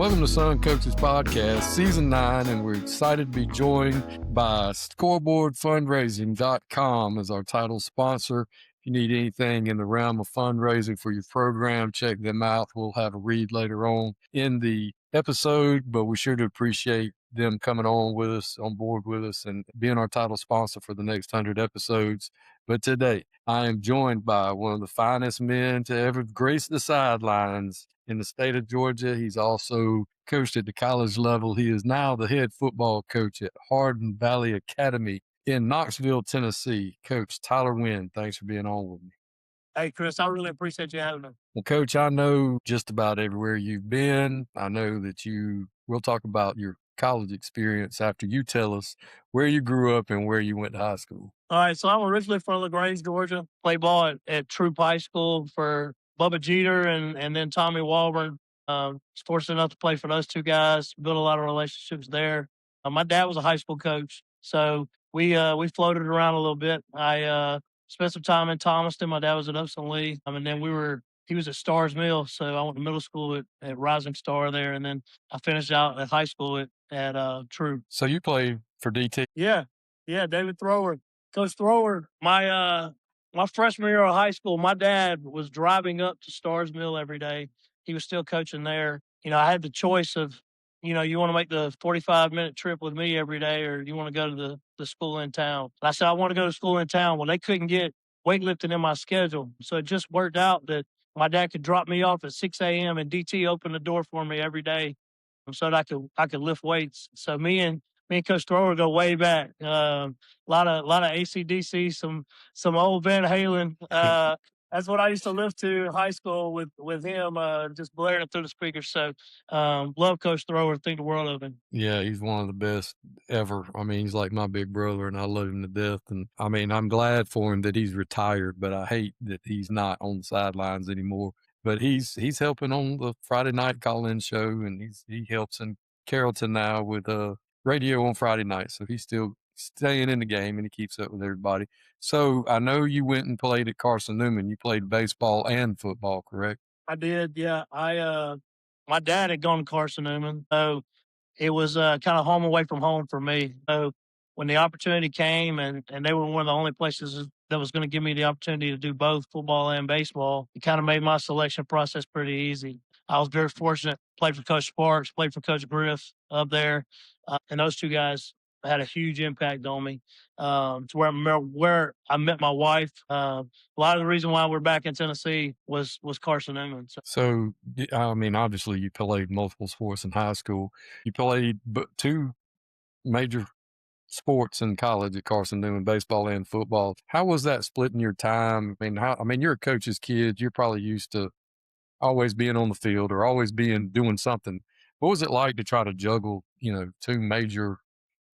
Welcome to Sun Coaches Podcast, Season 9, and we're excited to be joined by ScoreboardFundraising.com as our title sponsor. If you need anything in the realm of fundraising for your program, check them out. We'll have a read later on in the episode, but we sure do appreciate them coming on board with us, and being our title sponsor for the next 100 episodes. But today, I am joined by one of the finest men to ever grace the sidelines in the state of Georgia. He's also coached at the college level. He is now the head football coach at Hardin Valley Academy in Knoxville, Tennessee. Coach Tyler Wynn, thanks for being on with me. Hey, Chris, I really appreciate you having me. Well, Coach, I know just about everywhere you've been. I know that we'll talk about your college experience after you tell us where you grew up and where you went to high school. All right, so I'm originally from Lagrange, Georgia. Played ball at Troop High School for Bubba Jeter and then Tommy Walburn. Was fortunate enough to play for those two guys, built a lot of relationships there. My dad was a high school coach, so we floated around a little bit. I spent some time in Thomaston. My dad was at Upson Lee, and then he was at Stars Mill, so I went to middle school at Rising Star there, and then I finished out at high school at Troop. So you played for DT? Yeah, David Thrower. Coach Thrower, my freshman year of high school, my dad was driving up to Stars Mill every day. He was still coaching there. I had the choice of, you want to make the 45-minute trip with me every day, or you want to go to the school in town. And I said, I want to go to school in town. Well, they couldn't get weightlifting in my schedule. So it just worked out that my dad could drop me off at 6 a.m. and DT opened the door for me every day so that I could lift weights. So me and Coach Thrower go way back. A lot of AC/DC, some old Van Halen. That's what I used to live to in high school with him, just blaring it through the speakers. So love Coach Thrower, think the world of him. Yeah, he's one of the best ever. I mean, he's like my big brother, and I love him to death. And I mean, I'm glad for him that he's retired, but I hate that he's not on the sidelines anymore. But he's helping on the Friday night call-in show, and he helps in Carrollton now with radio on Friday night. So he's still staying in the game, and he keeps up with everybody. So I know you went and played at Carson Newman. You played baseball and football, correct? I did, yeah. My dad had gone to Carson Newman, so it was kind of home away from home for me. So when the opportunity came, and they were one of the only places that was going to give me the opportunity to do both football and baseball, it kind of made my selection process pretty easy. I was very fortunate. Played for Coach Sparks, played for Coach Griff up there, and those two guys had a huge impact on me. To where I met my wife. A lot of the reason why we're back in Tennessee was Carson Newman. So, I mean, obviously you played multiple sports in high school. You played two major sports in college at Carson Newman, baseball and football. How was that splitting your time? I mean, you're a coach's kid. You're probably used to always being on the field or always doing something. What was it like to try to juggle, two major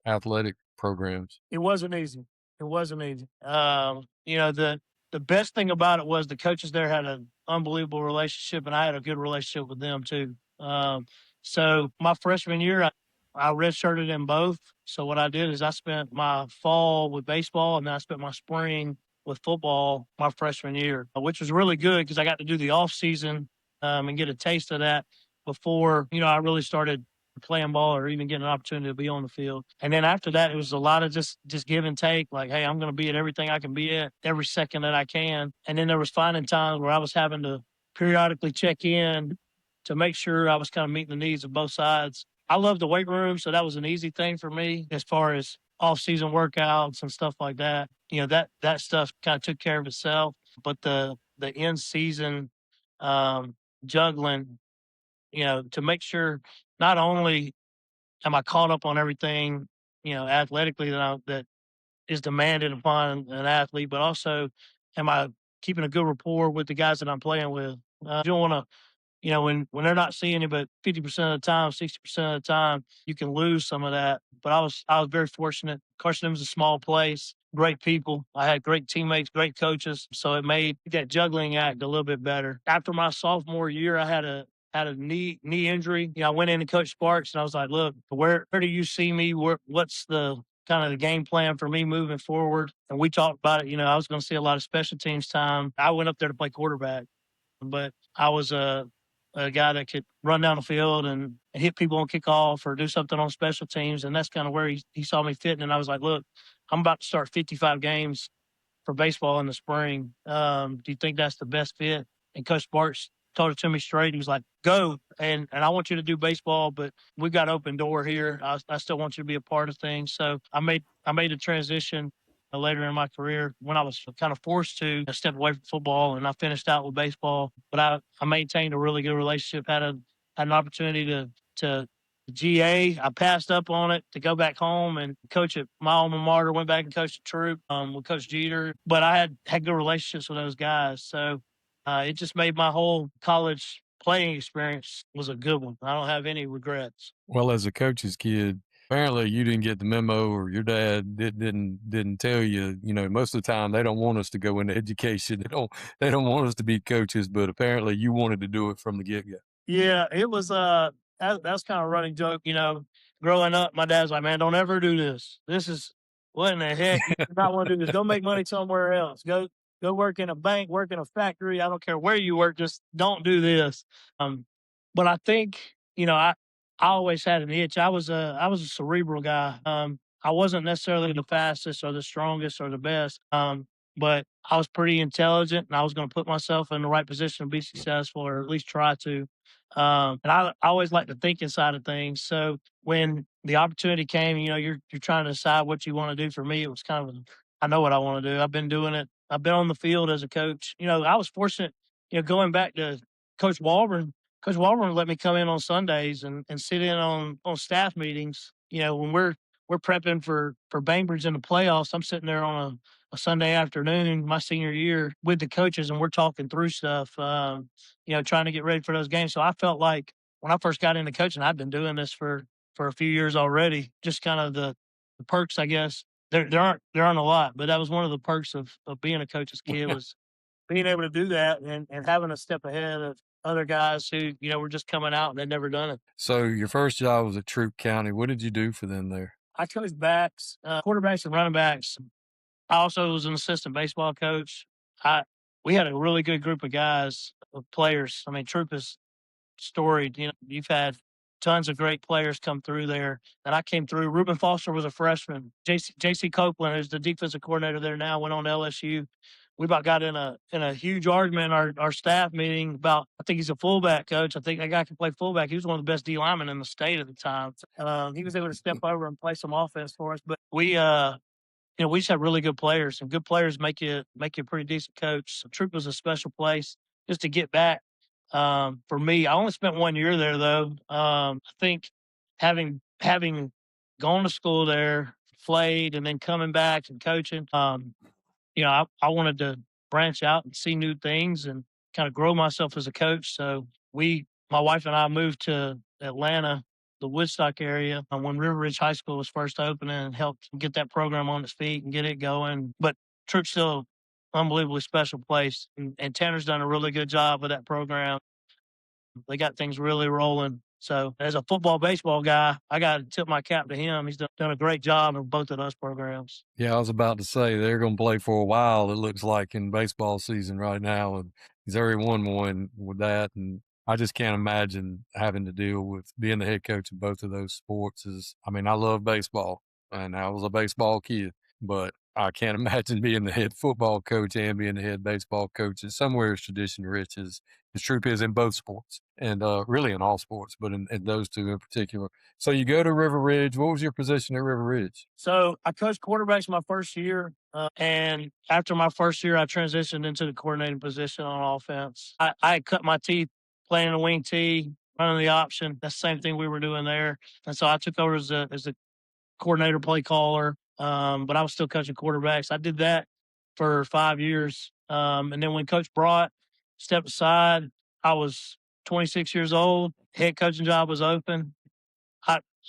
athletic programs? It wasn't easy. The best thing about it was the coaches there had an unbelievable relationship, and I had a good relationship with them too. So my freshman year, I redshirted in both. So what I did is I spent my fall with baseball, and then I spent my spring with football my freshman year, which was really good because I got to do the off season and get a taste of that before I really started playing ball or even getting an opportunity to be on the field. And then after that, it was a lot of just give and take. Like, hey, I'm going to be at everything I can be at every second that I can. And then there was finding times where I was having to periodically check in to make sure I was kind of meeting the needs of both sides. I love the weight room, so that was an easy thing for me as far as off-season workouts and stuff like that. That stuff kind of took care of itself. But the in-season juggling, to make sure not only am I caught up on everything, athletically that is demanded upon an athlete, but also am I keeping a good rapport with the guys that I'm playing with? You don't want to, when they're not seeing you, but 50% of the time, 60% of the time, you can lose some of that. But I was very fortunate. Carson was a small place, great people. I had great teammates, great coaches. So it made that juggling act a little bit better. After my sophomore year, I had a knee injury. I went in to Coach Sparks, and I was like, look, where do you see me? What's the kind of the game plan for me moving forward? And we talked about it. I was going to see a lot of special teams time. I went up there to play quarterback, but I was a guy that could run down the field and hit people on kickoff or do something on special teams. And that's kind of where he saw me fitting. And I was like, look, I'm about to start 55 games for baseball in the spring. Do you think that's the best fit? And Coach Bartz told it to me straight. He was like, go. And I want you to do baseball, but we've got open door here. I still want you to be a part of things. So I made a transition later in my career when I was kind of forced to step away from football, and I finished out with baseball. But I maintained a really good relationship, had an opportunity to GA. I passed up on it to go back home and coach at my alma mater. Went back and coached at Troop with Coach Jeter. But I had good relationships with those guys, so it just made my whole college playing experience was a good one. I don't have any regrets. Well, as a coach's kid, apparently you didn't get the memo, or your dad didn't tell you. You know, most of the time they don't want us to go into education. They don't want us to be coaches, but apparently you wanted to do it from the get go. Yeah, it was that's kind of a running joke, growing up, my dad's like, "Man, don't ever do this. This is what in the heck you do not want to do this. Go make money somewhere else. Go work in a bank, work in a factory. I don't care where you work, just don't do this." But I think, I always had an itch. I was a cerebral guy. I wasn't necessarily the fastest or the strongest or the best. But I was pretty intelligent, and I was going to put myself in the right position to be successful, or at least try to. And I always like to think inside of things. So when the opportunity came, you're trying to decide what you want to do. For me, it was kind of, I know what I want to do. I've been doing it. I've been on the field as a coach. I was fortunate, going back to Coach Walburn. Coach Walburn let me come in on Sundays and sit in on staff meetings. When we're prepping for Bainbridge in the playoffs, I'm sitting there on a Sunday afternoon, my senior year, with the coaches, and we're talking through stuff, trying to get ready for those games. So I felt like when I first got into coaching, I've been doing this for a few years already. Just kind of the perks, I guess. There aren't a lot, but that was one of the perks of being a coach's kid, was being able to do that and having a step ahead of other guys who, were just coming out and they'd never done it. So your first job was at Troop County. What did you do for them there? I coached backs, quarterbacks and running backs. I also was an assistant baseball coach. We had a really good group of guys, of players. I mean, Troop is storied. You've had tons of great players come through there. And I came through. Reuben Foster was a freshman. JC Copeland, who's the defensive coordinator there now, went on to LSU. We about got in a huge argument in our staff meeting about, I think he's a fullback coach. I think that guy can play fullback. He was one of the best D linemen in the state at the time. He was able to step over and play some offense for us. But we just have really good players, and good players make you a pretty decent coach. So Troop was a special place just to get back. For me, I only spent 1 year there though. I think having gone to school there, played, and then coming back and coaching, I wanted to branch out and see new things and kind of grow myself as a coach. So my wife and I moved to Atlanta, the Woodstock area, when River Ridge High School was first opening, and helped get that program on its feet and get it going. But Troop's still an unbelievably special place. And Tanner's done a really good job with that program. They got things really rolling. So as a football, baseball guy, I got to tip my cap to him. He's done a great job in both of those programs. Yeah, I was about to say they're going to play for a while. It looks like in baseball season right now, and he's already won one with that. And I just can't imagine having to deal with being the head coach of both of those sports. I love baseball, and I was a baseball kid, but I can't imagine being the head football coach and being the head baseball coach. It's somewhere as tradition rich as Troop is in both sports, and really in all sports, but in those two in particular. So you go to River Ridge. What was your position at River Ridge? So I coached quarterbacks my first year. And after my first year, I transitioned into the coordinating position on offense. I had cut my teeth playing the wing tee, running the option. That's the same thing we were doing there. And so I took over as a coordinator, play caller. But I was still coaching quarterbacks. I did that for 5 years. And then when Coach Brought stepped aside, I was 26 years old. Head coaching job was open.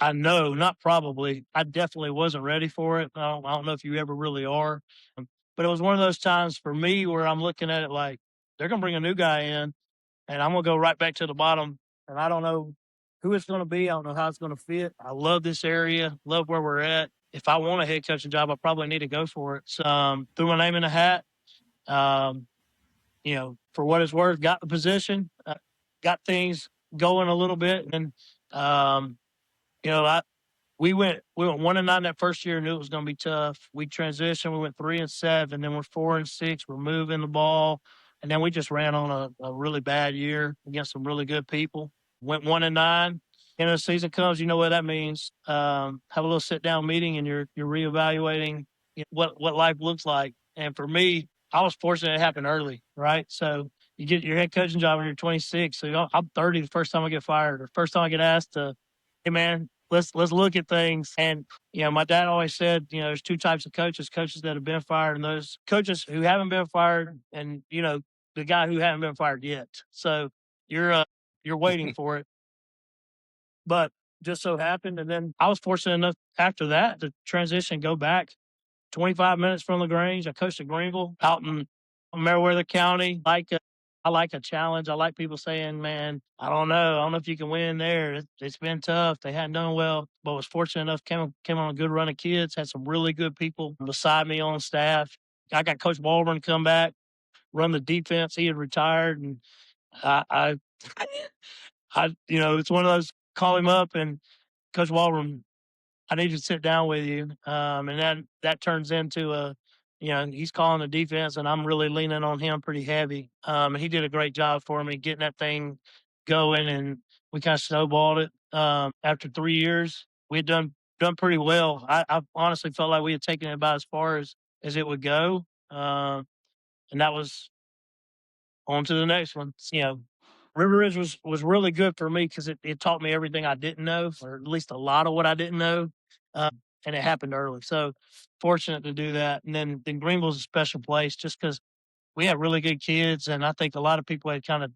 I know, not probably. I definitely wasn't ready for it. I don't know if you ever really are. But it was one of those times for me where I'm looking at it like, they're going to bring a new guy in, and I'm going to go right back to the bottom. And I don't know who it's going to be. I don't know how it's going to fit. I love this area, love where we're at. If I want a head coaching job, I probably need to go for it. So threw my name in the hat. For what it's worth, got the position. got things going a little bit. And, you know, we went 1-9 that first year, knew it was going to be tough. We transitioned, we went 3-7, then we're 4-6. We're moving the ball, and then we just ran on a really bad year against some really good people. Went 1-9. End of the season comes, you know what that means. Have a little sit down meeting, and you're reevaluating what life looks like. And for me, I was fortunate it happened early, right? So you get your head coaching job when you're 26. So I'm 30 the first time I get fired, or first time I get asked to, hey man, let's look at things. And my dad always said, there's two types of coaches that have been fired, and those coaches who haven't been fired, and the guy who haven't been fired yet. So you're waiting for it. But just so happened, and then I was fortunate enough after that to transition, go back 25 minutes from Lagrange. I coached at Greenville out in Meriwether County. I like a challenge. I like people saying, man, I don't know. I don't know if you can win there. It's been tough. They hadn't done well, but was fortunate enough, came on a good run of kids, had some really good people beside me on staff. I got Coach Baldwin come back, run the defense. He had retired, and I it's one of those, call him up and Coach Baldwin, I need to sit down with you. And that turns into he's calling the defense, and I'm really leaning on him pretty heavy. And he did a great job for me getting that thing going, and we kind of snowballed it. After 3 years, we had done pretty well. I honestly felt like we had taken it about as far as it would go. And that was on to the next one. River Ridge was really good for me because it taught me everything I didn't know, or at least a lot of what I didn't know. And it happened early. So fortunate to do that. And then Greenville's a special place just because we had really good kids. And I think a lot of people had kind of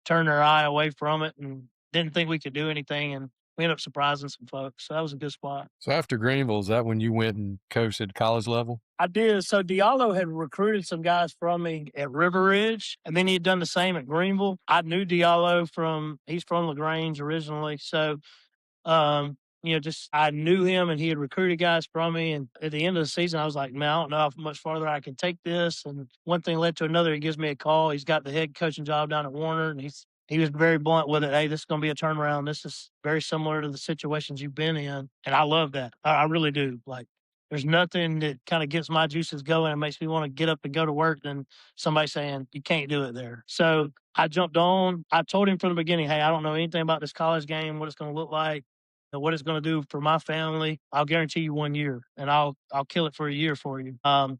turned their eye away from it and didn't think we could do anything. And we ended up surprising some folks. So that was a good spot. So after Greenville, is that when you went and coached at college level? I did. So Diallo had recruited some guys from me at River Ridge, and then he had done the same at Greenville. I knew Diallo he's from LaGrange originally. So just I knew him, and he had recruited guys from me. And at the end of the season, I was like, man, I don't know how much farther I can take this. And one thing led to another. He gives me a call. He's got the head coaching job down at Warner, and he was very blunt with it. Hey, this is going to be a turnaround. This is very similar to the situations you've been in. And I love that. I really do. Like, there's nothing that kind of gets my juices going and makes me want to get up and go to work than somebody saying, you can't do it there. So I jumped on. I told him from the beginning, hey, I don't know anything about this college game, what it's going to look like, what it's going to do for my family. I'll guarantee you 1 year, and I'll kill it for a year for you. And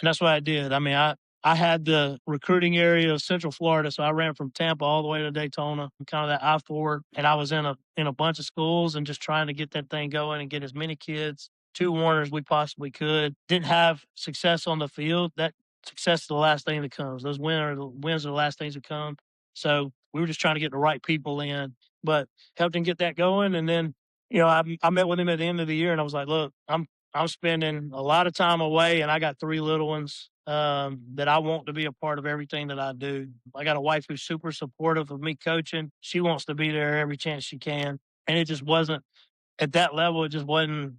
that's what I did. I mean, I had the recruiting area of Central Florida, so I ran from Tampa all the way to Daytona, kind of that I-4, and I was in a bunch of schools and just trying to get that thing going and get as many kids to Warner as we possibly could. Didn't have success on the field. That success is the last thing that comes. Those wins are the last things that come. So we were just trying to get the right people in, but helped him get that going. And then I met with him at the end of the year, and I was like, look, I'm spending a lot of time away, and I got 3 little ones that I want to be a part of everything that I do. I got a wife who's super supportive of me coaching. She wants to be there every chance she can. And it just wasn't at that level. It just wasn't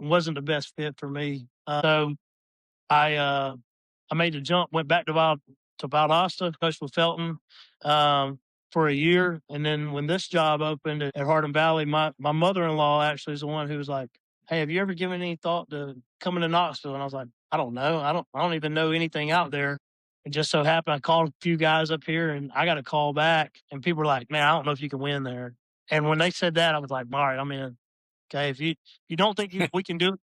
the best fit for me. So I made the jump, went back to Valdosta, coached with Felton for a year. And then when this job opened at Hardin Valley, my mother-in-law actually is the one who was like, hey, have you ever given any thought to coming to Knoxville? And I was like, I don't know. I don't even know anything out there. It just so happened I called a few guys up here, and I got a call back, and people were like, man, I don't know if you can win there. And when they said that, I was like, all right, I'm in. Okay, if you don't think we can do it,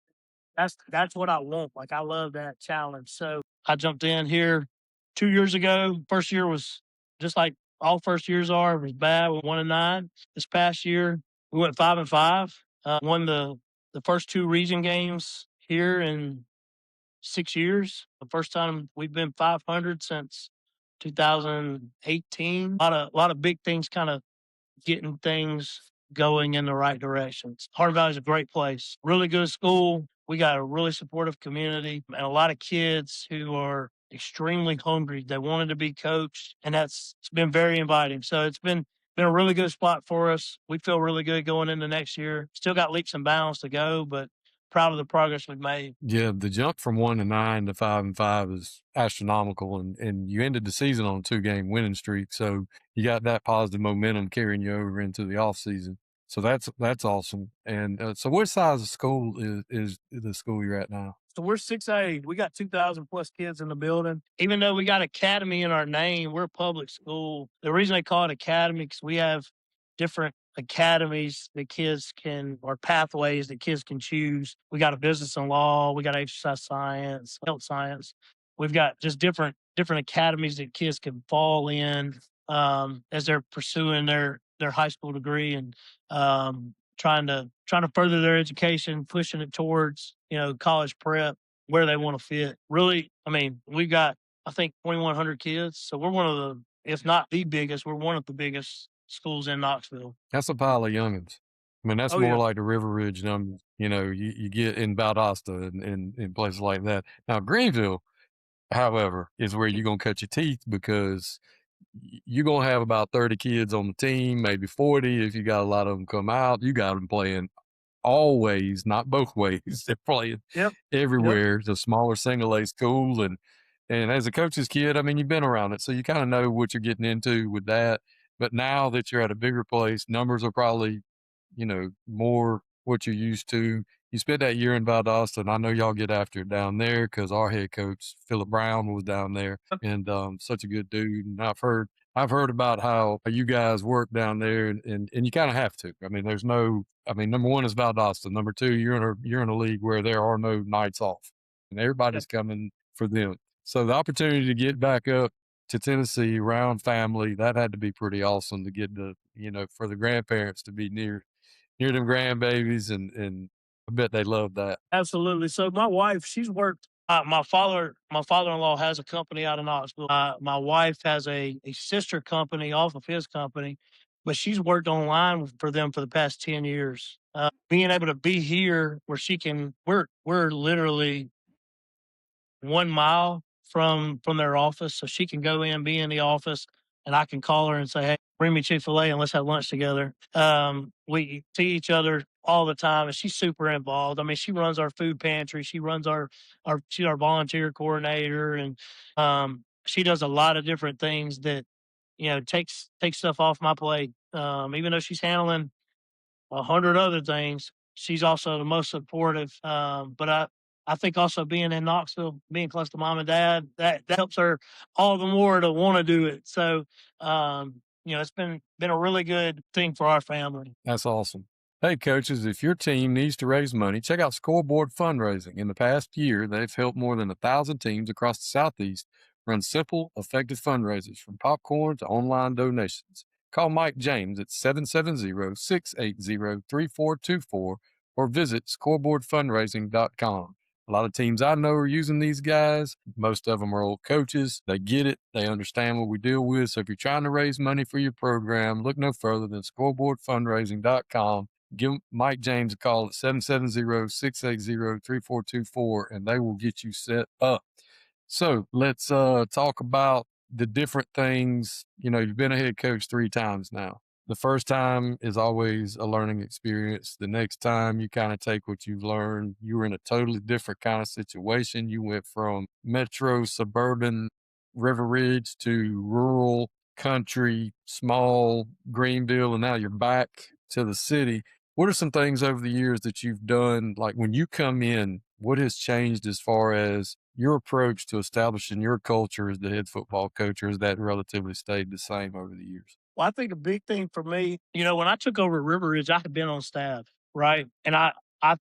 that's what I want. Like, I love that challenge. So I jumped in here 2 years ago. First year was just like all first years are. It was bad. We 1-9. This past year, we went 5-5. Won the first 2 region games here in 6 years. The first time we've been 500 since 2018. A lot of big things kind of getting things going in the right directions. Hardin Valley is a great place, really good school. We got a really supportive community and a lot of kids who are extremely hungry. They wanted to be coached, and it's been very inviting. So it's been a really good spot for us. We feel really good going into next year. Still got leaps and bounds to go, but proud of the progress we've made. Yeah, the jump from 1-9 to 5-5 is astronomical, and you ended the season on a 2-game winning streak, so you got that positive momentum carrying you over into the off season. So that's awesome. And so, what size of school is the school you're at now? So we're 6A. We got 2,000 plus kids in the building. Even though we got academy in our name, we're a public school. The reason they call it academy because we have different academies that kids can, or pathways that kids can choose. We got a business and law. We got exercise science, health science. We've got just different academies that kids can fall in as they're pursuing their high school degree and trying to further their education, pushing it towards college prep where they want to fit. Really, I mean, we got I think 2,100 kids, so we're one of the, if not the biggest, we're one of the biggest schools in Knoxville. That's a pile of youngins. I mean, that's Oh more yeah, like the River Ridge numbers, you get in Valdosta and places like that. Now, Greenville, however, is where you're gonna cut your teeth because you're gonna have about 30 kids on the team, maybe 40 if you got a lot of them come out. You got them playing all ways, not both ways. They're playing yep, yep, everywhere. It's a smaller single A school, and as a coach's kid, I mean, you've been around it, so you kind of know what you're getting into with that. But now that you're at a bigger place, numbers are probably, more what you're used to. You spent that year in Valdosta, and I know y'all get after it down there because our head coach Philip Brown was down there, and such a good dude. And I've heard about how you guys work down there, and you kind of have to. I mean, there's no. I mean, number one is Valdosta. Number two, you're in a league where there are no nights off, and yep. everybody's coming for them. So the opportunity to get back up to Tennessee around family, that had to be pretty awesome to get for the grandparents to be near them grandbabies, and I bet they love that. Absolutely. So my wife, she's worked. My father-in-law has a company out of Knoxville. My wife has a sister company off of his company, but she's worked online for them for the past 10 years. Being able to be here where she can, we're literally 1 mile from their office, so she can go in, be in the office, and I can call her and say, "Hey, bring me Chick-fil-A and let's have lunch together." We see each other all the time, and she's super involved. I mean, she runs our food pantry. She runs our she's our volunteer coordinator, and she does a lot of different things that takes stuff off my plate. Even though she's handling 100 other things. She's also the most supportive. But I think also being in Knoxville, being close to mom and dad, that helps her all the more to want to do it. So, it's been a really good thing for our family. That's awesome. Hey, coaches, if your team needs to raise money, check out Scoreboard Fundraising. In the past year, they've helped more than 1,000 teams across the Southeast run simple, effective fundraisers from popcorn to online donations. Call Mike James at 770-680-3424 or visit scoreboardfundraising.com. A lot of teams I know are using these guys. Most of them are old coaches. They get it. They understand what we deal with. So if you're trying to raise money for your program, look no further than scoreboardfundraising.com. Give Mike James a call at 770-680-3424, and they will get you set up. So let's talk about the different things. You've been a head coach 3 times now. The first time is always a learning experience. The next time you kind of take what you've learned. You were in a totally different kind of situation. You went from metro, suburban River Ridge to rural, country, small Greenville, and now you're back to the city. What are some things over the years that you've done? Like when you come in, what has changed as far as your approach to establishing your culture as the head football coach, or has that relatively stayed the same over the years? Well, I think a big thing for me, when I took over River Ridge, I had been on staff, right? And I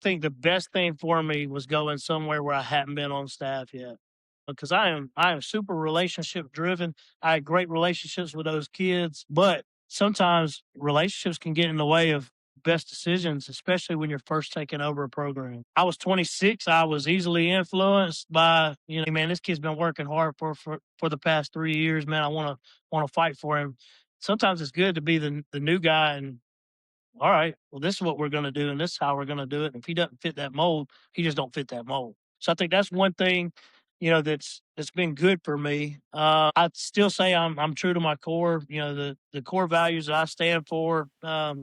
think the best thing for me was going somewhere where I hadn't been on staff yet. Because I am super relationship driven. I had great relationships with those kids, but sometimes relationships can get in the way of best decisions, especially when you're first taking over a program. I was 26. I was easily influenced by, man, this kid's been working hard for the past 3 years. Man, I want to fight for him. Sometimes it's good to be the new guy and all right, well, this is what we're going to do, and this is how we're going to do it. And if he doesn't fit that mold, he just don't fit that mold. So I think that's one thing, that's been good for me. I'd still say I'm true to my core. The core values that I stand for.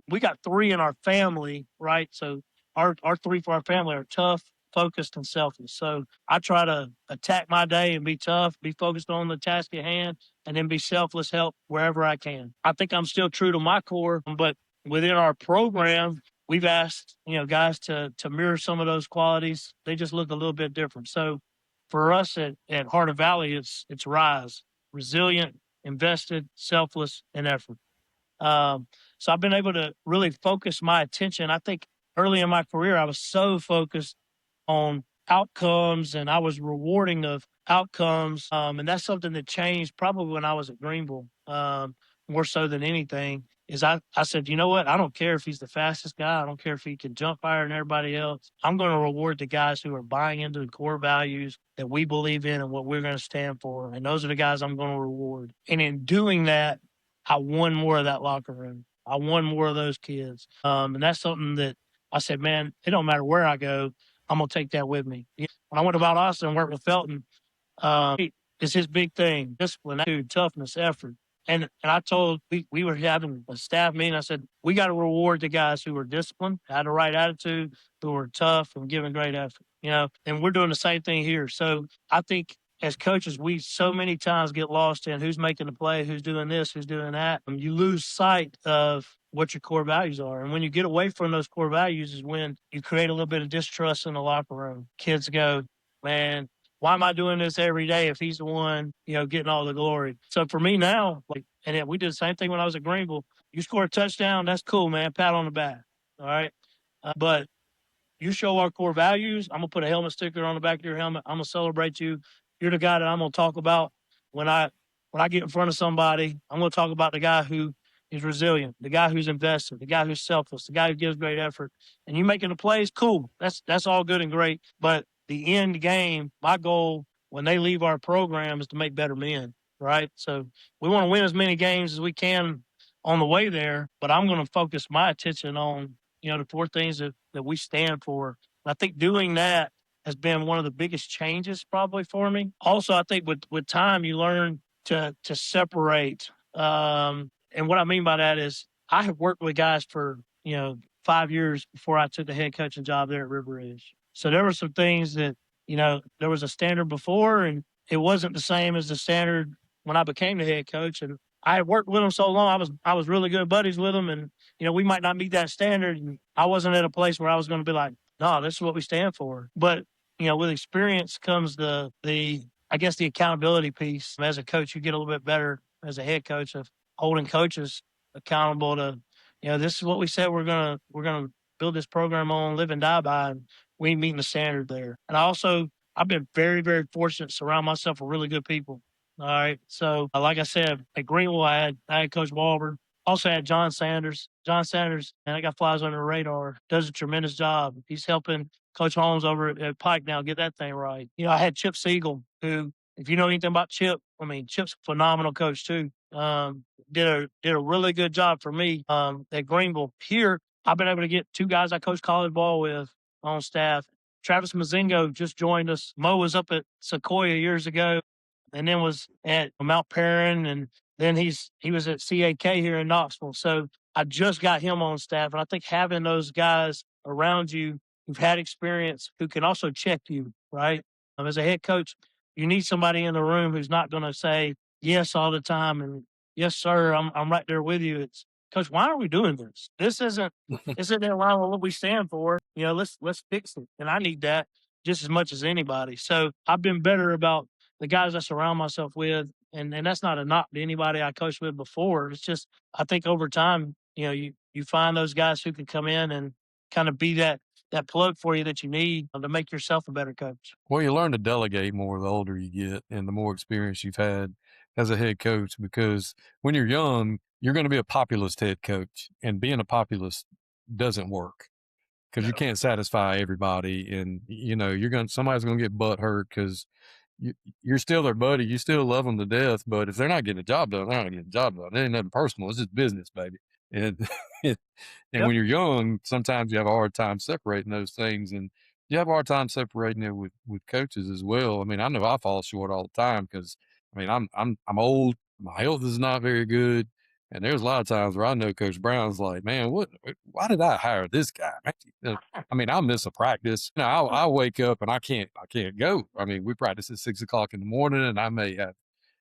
We got 3 in our family, right? So our three for our family are tough, focused, and selfless. So I try to attack my day and be tough, be focused on the task at hand, and then be selfless, help wherever I can. I think I'm still true to my core, but within our program, we've asked, guys to mirror some of those qualities. They just look a little bit different. So for us at Hardin Valley, it's rise, resilient, invested, selfless, and effort. So I've been able to really focus my attention. I think early in my career, I was so focused on outcomes and I was rewarding of outcomes. And that's something that changed probably when I was at Greenville, more so than anything. Is I said, you know what? I don't care if he's the fastest guy. I don't care if he can jump higher than everybody else. I'm going to reward the guys who are buying into the core values that we believe in and what we're going to stand for. And those are the guys I'm going to reward. And in doing that, I won more of that locker room. I won more of those kids. And that's something that I said, man, it don't matter where I go. I'm going to take that with me. When I went to Mount Austin and worked with Felton, it's his big thing: discipline, attitude, toughness, effort. And I told we were having a staff meeting. I said we got to reward the guys who were disciplined, had the right attitude, who were tough and giving great effort. And we're doing the same thing here. So I think as coaches, we so many times get lost in who's making the play, who's doing this, who's doing that. And you lose sight of what your core values are. And when you get away from those core values is when you create a little bit of distrust in the locker room. Kids go, man, why am I doing this every day if he's the one, getting all the glory? So for me now, and then we did the same thing when I was at Greenville. You score a touchdown, that's cool, man. Pat on the back. All right. But you show our core values, I'm gonna put a helmet sticker on the back of your helmet. I'm gonna celebrate you. You're the guy that I'm gonna talk about when I get in front of somebody. I'm gonna talk about the guy who is resilient, the guy who's invested, the guy who's selfless, the guy who gives great effort. And you making the plays, cool. That's all good and great. But the end game, my goal when they leave our program is to make better men, right? So we want to win as many games as we can on the way there, but I'm going to focus my attention on the four things that we stand for. And I think doing that has been one of the biggest changes probably for me. Also, I think with time you learn to separate. And what I mean by that is I have worked with guys for 5 years before I took the head coaching job there at River Ridge. So there were some things that there was a standard before, and it wasn't the same as the standard when I became the head coach. And I had worked with them so long, I was really good buddies with them, and we might not meet that standard. And I wasn't at a place where I was going to be like, no, this is what we stand for. But, with experience comes I guess the accountability piece. As a coach, you get a little bit better as a head coach of holding coaches accountable to, this is what we said we're going to build this program on, live and die by. And we ain't meeting the standard there. And I've been very, very fortunate to surround myself with really good people. All right. So, like I said, at Greenville, I had Coach Walber. Also had John Sanders. John Sanders, and that guy flies under the radar, does a tremendous job. He's helping Coach Holmes over at Pike now get that thing right. I had Chip Siegel, who, if you know anything about Chip, Chip's a phenomenal coach too. Did a really good job for me at Greenville. Here, I've been able to get two guys I coached college ball with on staff. Travis Mazingo just joined us. Mo was up at Sequoia years ago and then was at Mount Perrin, and then he was at CAK here in Knoxville. So I just got him on staff, and I think having those guys around you who've had experience, who can also check you, right? As a head coach, you need somebody in the room who's not going to say yes all the time and yes, sir, I'm right there with you. It's Coach, why are we doing this? This isn't in line with what we stand for. Let's fix it. And I need that just as much as anybody. So I've been better about the guys I surround myself with, and that's not a knock to anybody I coached with before. It's just I think over time, you find those guys who can come in and kind of be that plug for you that you need to make yourself a better coach. Well, you learn to delegate more the older you get and the more experience you've had as a head coach, because when you're young, you're going to be a populist head coach, and being a populist doesn't work because you can't satisfy everybody. And, somebody's going to get butt hurt because you're still their buddy. You still love them to death, but if they're not getting a job done, they're not getting a job done. It ain't nothing personal. It's just business, baby. And and Yep. when you're young, sometimes you have a hard time separating those things, and you have a hard time separating it with coaches as well. I mean, I know I fall short all the time because I'm old. My health is not very good. And there's a lot of times where I know Coach Brown's like, man, why did I hire this guy? I mean, I'll miss a practice. I'll wake up and I can't go. I mean, we practice at 6 o'clock in the morning and I may have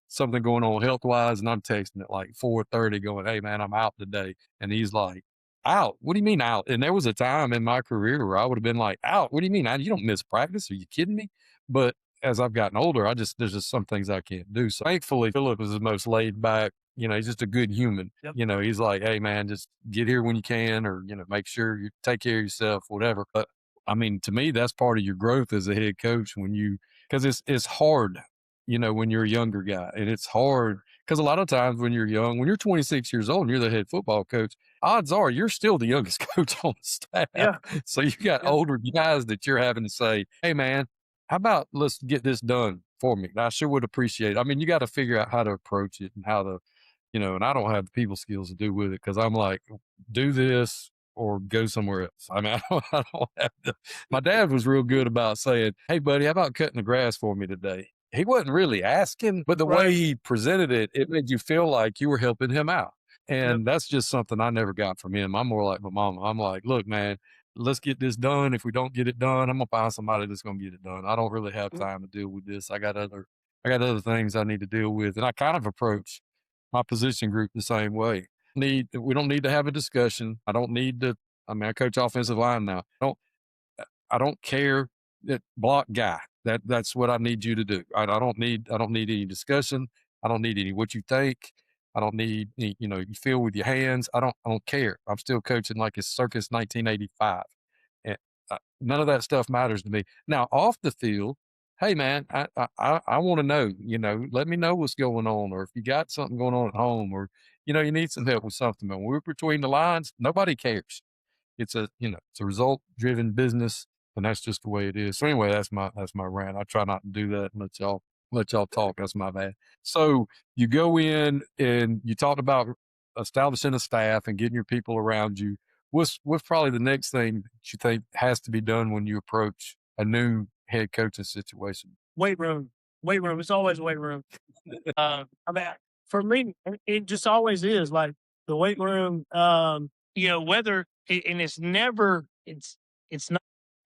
something going on health wise. And I'm texting at like 4:30 going, hey man, I'm out today. And he's like, out? What do you mean out? And there was a time in my career where I would have been like, out? What do you mean? You don't miss practice? Are you kidding me? But as I've gotten older, there's just some things I can't do. So thankfully, Philip is the most laid back. He's just a good human. Yep. He's like, hey man, just get here when you can, or make sure you take care of yourself, whatever. But I mean, to me, that's part of your growth as a head coach because it's hard, when you're a younger guy, and it's hard because a lot of times when you're young, when you're 26 years old and you're the head football coach, odds are you're still the youngest coach on the staff. Yeah. So you got older guys that you're having to say, hey man, how about let's get this done for me? I sure would appreciate it. I mean, you got to figure out how to approach it and how to, and I don't have the people skills to do with it because I'm like, do this or go somewhere else. I mean, I don't have my dad was real good about saying, hey, buddy, how about cutting the grass for me today? He wasn't really asking, but the way he presented it, it made you feel like you were helping him out. And that's just something I never got from him. I'm more like my mama. I'm like, look, man, let's get this done. If we don't get it done, I'm gonna find somebody that's gonna get it done. I don't really have time to deal with this. I got other things I need to deal with. And I kind of approach my position group the same way. We don't need to have a discussion. I don't need to. I mean, I coach offensive line now. I don't care that block guy. That's what I need you to do. I don't need any discussion. I don't need any what you think. I don't need any, you feel with your hands. I don't care. I'm still coaching like it's circus 1985. And none of that stuff matters to me. Now off the field, hey man, I want to know, let me know what's going on, or if you got something going on at home, or you need some help with something. But when we're between the lines, nobody cares. It's a result driven business, and that's just the way it is. So anyway, that's my rant. I try not to do that and let y'all talk. That's my bad. So you go in and you talked about establishing a staff and getting your people around you. What's probably the next thing that you think has to be done when you approach a new head coaching situation? Weight room. Weight room. It's always weight room. I mean, for me, it just always is like the weight room. Whether and it's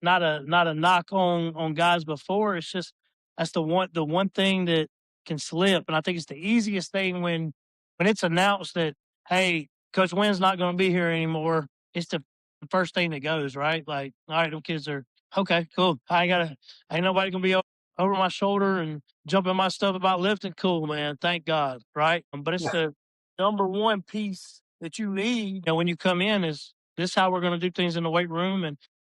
not a knock on guys before. It's just that's the one thing that can slip, and I think it's the easiest thing when it's announced that hey, Coach Wynn's not going to be here anymore. It's the first thing that goes right. Like, all right, them kids are okay, cool. Ain't nobody gonna be over my shoulder and jumping my stuff about lifting. Cool, man. Thank God. Right. But it's the number one piece that you need when you come in is this how we're going to do things in the weight room. And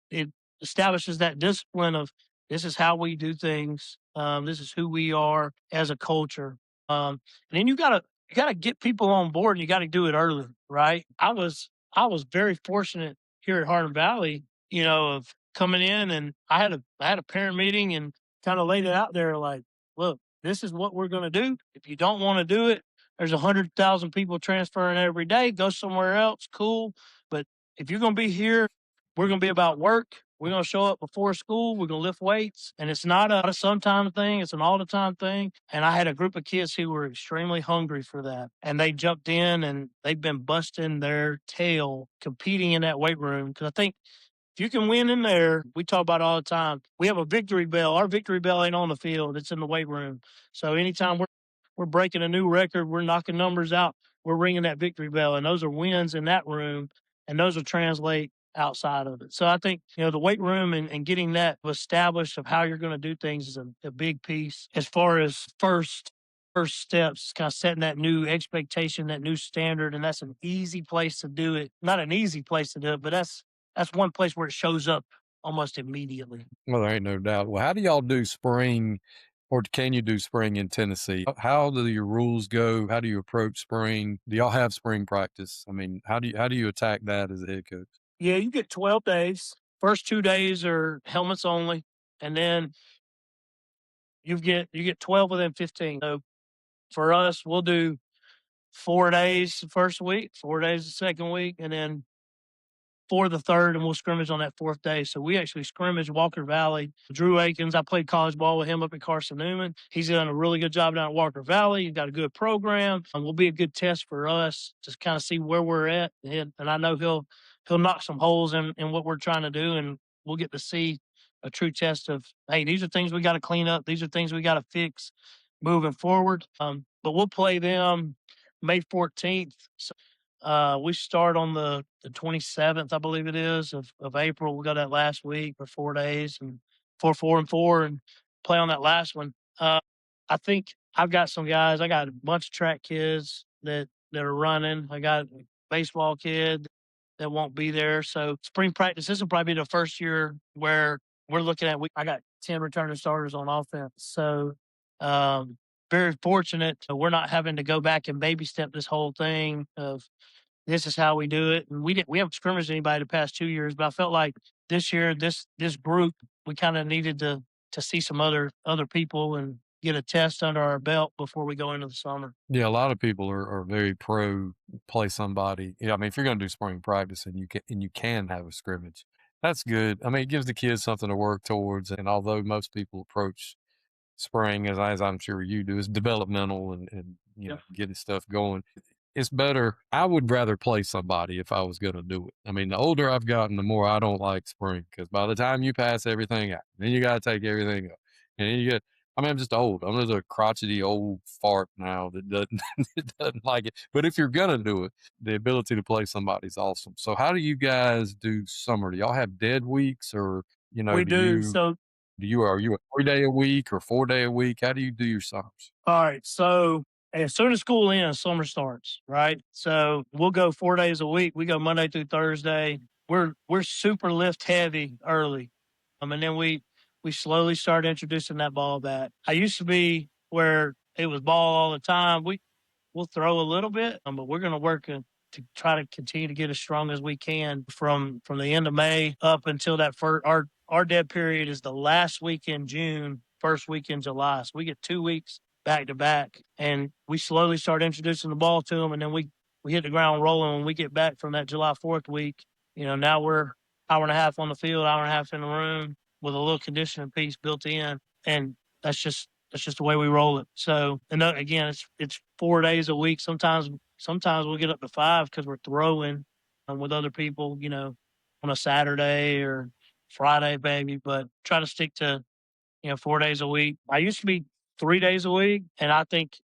it establishes that discipline of this is how we do things. This is who we are as a culture. And then you gotta get people on board and you got to do it early. Right. I was very fortunate here at Hardin Valley, of coming in and I had a parent meeting and kind of laid it out there like, look, this is what we're going to do. If you don't want to do it, there's 100,000 people transferring every day. Go somewhere else. Cool. But if you're going to be here, we're going to be about work. We're going to show up before school. We're going to lift weights. And it's not a sometime thing. It's an all the time thing. And I had a group of kids who were extremely hungry for that. And they jumped in and they've been busting their tail competing in that weight room. Cause I think if you can win in there, we talk about it all the time. We have a victory bell. Our victory bell ain't on the field. It's in the weight room. So anytime we're breaking a new record, we're knocking numbers out, we're ringing that victory bell. And those are wins in that room. And those will translate outside of it. So I think, the weight room and getting that established of how you're going to do things is a big piece as far as first steps, kind of setting that new expectation, that new standard. And that's an easy place to do it. Not an easy place to do it, but that's one place where it shows up almost immediately. Well, there ain't no doubt. Well, how do y'all do spring, or can you do spring in Tennessee? How do your rules go? How do you approach spring? Do y'all have spring practice? I mean, how do you attack that as a head coach? Yeah, you get 12 days. First 2 days are helmets only, and then you get 12 within 15. So for us, we'll do 4 days the first week, 4 days the second week, and then for the third, and we'll scrimmage on that fourth day. So we actually scrimmage Walker Valley. Drew Akins, I played college ball with him up at Carson Newman. He's done a really good job down at Walker Valley. He's got a good program, and will be a good test for us to kind of see where we're at. And I know he'll knock some holes in what we're trying to do, and we'll get to see a true test of, hey, these are things we got to clean up. These are things we got to fix moving forward. But we'll play them May 14th. So we start on the 27th, I believe it is, of April. We got that last week for 4 days and 4, 4, and 4, and play on that last one. I think I've got some guys. I got a bunch of track kids that are running. I got a baseball kid that won't be there. So spring practice, this will probably be the first year where we're looking at. I got 10 returning starters on offense. So very fortunate. We're not having to go back and baby step this whole thing of this is how we do it. And we haven't scrimmaged anybody the past 2 years, but I felt like this year, this group, we kind of needed to see some other people and get a test under our belt before we go into the summer. Yeah, a lot of people are very pro play somebody. Yeah, I mean, if you're going to do spring practice and you can have a scrimmage, that's good. I mean, it gives the kids something to work towards. And although most people approach spring, as I'm sure you do, is developmental and you know, getting stuff going. It's better. I would rather play somebody if I was going to do it. I mean, the older I've gotten, the more I don't like spring because by the time you pass everything out, then you got to take everything up. And then you get, I mean, I'm just old. I'm just a crotchety old fart now that doesn't, that doesn't like it. But if you're going to do it, the ability to play somebody's awesome. So how do you guys do summer? Do y'all have dead weeks or, you know, We do. So are you a 3 day a week or 4 day a week? How do you do your summers? all right. So as soon as school ends, summer starts, right? So we'll go 4 days a week. We go Monday through Thursday. We're super lift heavy early. And then we slowly start introducing that ball back. I used to be where it was ball all the time. We'll throw a little bit, but we're going to work to try to continue to get as strong as we can from the end of May up until that first. Our dead period is the last week in June, first week in July. So we get 2 weeks back to back, and we slowly start introducing the ball to them, and then we hit the ground rolling when we get back from that July 4th week. You know, now we're hour and a half on the field, hour and a half in the room with a little conditioning piece built in, and that's just the way we roll it. So, and again, it's 4 days a week. Sometimes we'll get up to 5 because we're throwing with other people, you know, on a Saturday or Friday, maybe. But try to stick to 4 days a week. I used to be 3 days a week, and I think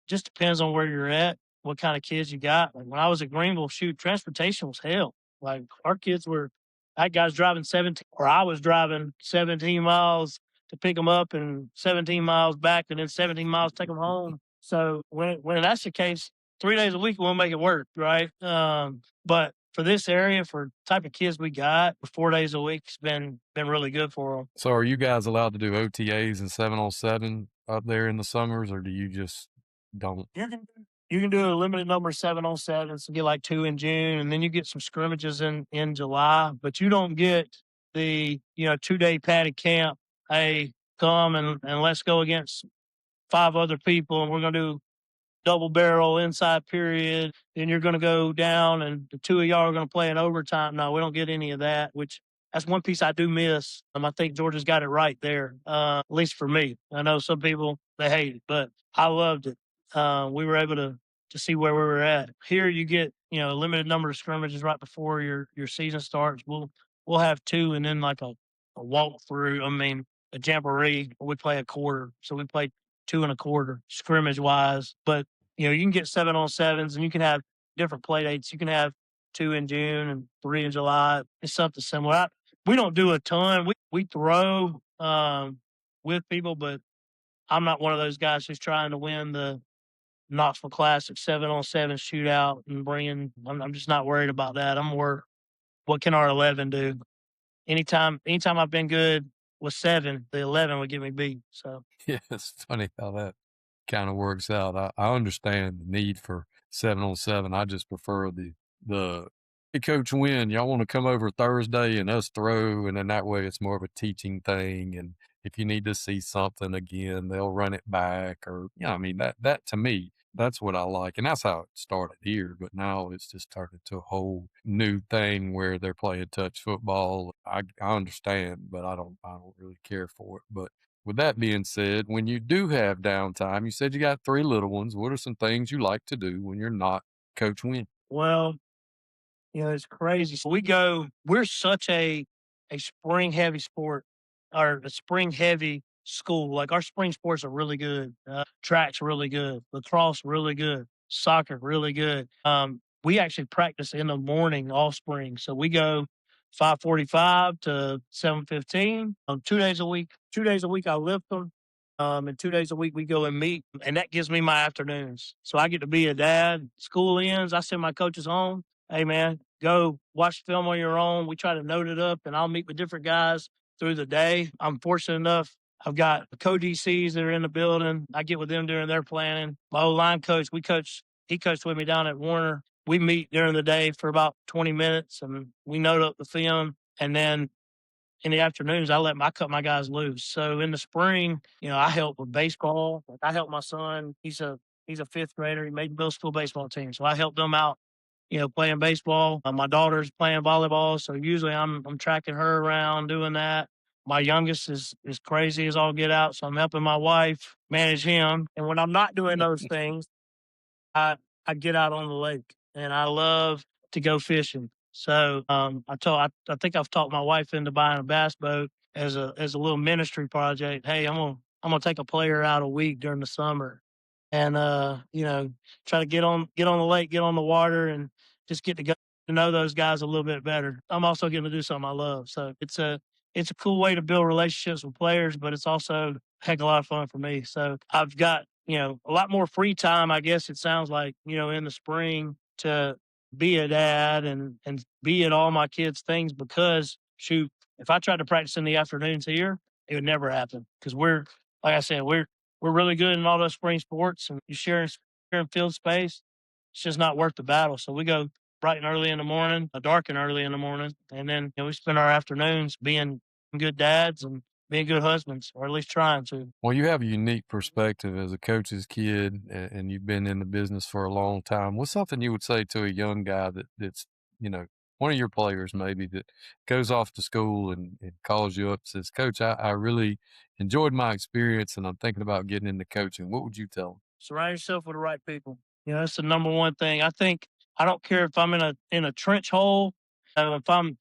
just depends on where you're at, what kind of kids you got. Like when I was at Greenville, shoot, transportation was hell. Like our kids were, that guy's driving 17, or I was driving 17 miles to pick them up and 17 miles back and then 17 miles to take them home. So when that's the case, 3 days a week won't make it work, right? But for this area, for type of kids we got, 4 days a week's been really good for them. So are you guys allowed to do OTAs and 7-on-7 up there in the summers, or do you just don't? You can do a limited number of 7-on-7s, so get like 2 in June, and then you get some scrimmages in July, but you don't get the 2-day padded camp. Hey, come and let's go against 5 other people, and we're gonna do double barrel inside period. Then you're going to go down and the 2 of y'all are going to play in overtime. No, we don't get any of that, which that's one piece I do miss. I think Georgia's got it right there, at least for me. I know some people, they hate it, but I loved it. We were able to see where we were at. Here you get, a limited number of scrimmages right before your season starts. We'll have 2 and then like a walkthrough. I mean, a jamboree, we play a quarter. So we play 2 and a quarter scrimmage wise, but you can get 7-on-7s and you can have different play dates. You can have 2 in June and 3 in July. It's something similar. We don't do a ton. We throw with people, but I'm not one of those guys who's trying to win the Knoxville Classic 7-on-7 shootout and I'm just not worried about that. I'm more, what can our 11 do? Anytime I've been good with 7, the 11 would get me beat. So Yeah, it's funny how that kind of works out. I understand the need for 7-on-7. I just prefer the hey, Coach Wynn, y'all want to come over Thursday and us throw, and then that way it's more of a teaching thing. And if you need to see something again, they'll run it back, or I mean that to me That's what I like, and that's how it started here, but now it's just turned into a whole new thing where they're playing touch football. I understand, but I don't really care for it. But with that being said, when you do have downtime, you said you got 3 little ones. What are some things you like to do when you're not Coach Wynn? Well, it's crazy. So we're such a spring heavy sport or a spring heavy school. Like our spring sports are really good. Track's really good. Lacrosse really good. Soccer really good. We actually practice in the morning all spring. So we go 5:45 to 7:15 2 days a week. 2 days a week I lift them. And 2 days a week we go and meet, and that gives me my afternoons. So I get to be a dad. School ends, I send my coaches home. Hey man, go watch film on your own. We try to note it up, and I'll meet with different guys through the day. I'm fortunate enough. I've got co-DCs that are in the building. I get with them during their planning. My old line coach, he coached with me down at Warner. We meet during the day for about 20 minutes and we note up the film. And then in the afternoons, I cut my guys loose. So in the spring, I help with baseball. Like I help my son. He's a fifth grader. He made the middle school baseball team. So I help them out, playing baseball. My daughter's playing volleyball, so usually I'm tracking her around doing that. My youngest is crazy as all get out, so I'm helping my wife manage him. And when I'm not doing those things, I I get out on the lake and I love to go fishing. So I think I've talked my wife into buying a bass boat as a little ministry project. Hey, I'm gonna take a player out a week during the summer and try to get on the lake, get on the water and just get to know those guys a little bit better. I'm also getting to do something I love. So it's a cool way to build relationships with players, but it's also a heck of a lot of fun for me. So I've got, a lot more free time, I guess it sounds like, in the spring to be a dad and be at all my kids' things because shoot, if I tried to practice in the afternoons here, it would never happen. Because like I said, we're really good in all those spring sports and you sharing field space. It's just not worth the battle. So we go bright and early in the morning, dark and early in the morning, and then we spend our afternoons being good dads and being good husbands, or at least trying to. Well, you have a unique perspective as a coach's kid, and you've been in the business for a long time. What's something you would say to a young guy that's one of your players maybe that goes off to school and calls you up and says, "Coach, I really enjoyed my experience, and I'm thinking about getting into coaching." What would you tell him? Surround yourself with the right people. That's the number one thing. I think I don't care if I'm in a trench hole, if I'm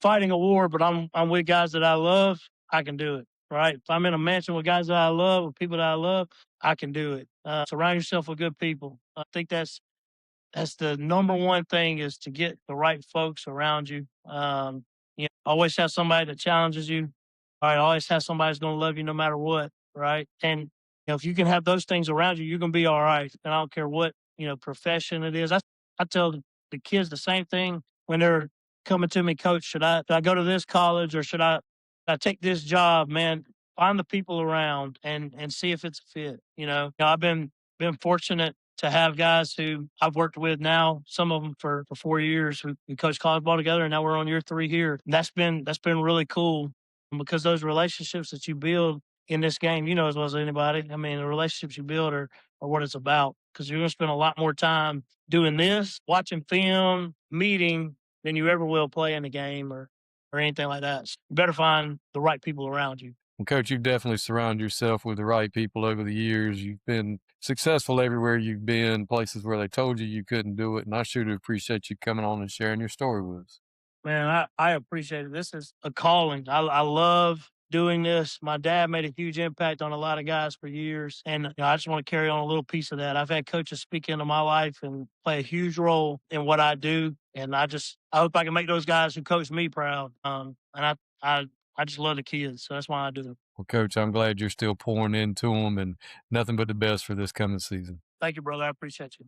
fighting a war, but I'm with guys that I love, I can do it. Right. If I'm in a mansion with guys that I love, with people that I love, I can do it. Surround yourself with good people. I think that's the number one thing is to get the right folks around you. Always have somebody that challenges you. All right, always have somebody that's going to love you no matter what. Right, and if you can have those things around you, you're going to be all right. And I don't care what profession it is. I tell the kids the same thing when they're coming to me, Coach. Should I go to this college or should I take this job? Man, find the people around and see if it's a fit. I've been fortunate to have guys who I've worked with now, some of them for 4 years. We coached college ball together, and now we're on year 3 here. And that's been really cool because those relationships that you build in this game, as well as anybody. I mean, the relationships you build are what it's about because you're going to spend a lot more time doing this, watching film, meeting than you ever will playing the game or anything like that. So you better find the right people around you. Well, Coach, you've definitely surrounded yourself with the right people over the years. You've been successful everywhere you've been, places where they told you you couldn't do it, and I sure do appreciate you coming on and sharing your story with us. Man, I appreciate it. This is a calling. I love doing this. My dad made a huge impact on a lot of guys for years, and I just want to carry on a little piece of that. I've had coaches speak into my life and play a huge role in what I do, and I hope I can make those guys who coach me proud. And I just love the kids, so that's why I do it. Well, Coach, I'm glad you're still pouring into them and nothing but the best for this coming season. Thank you, brother. I appreciate you.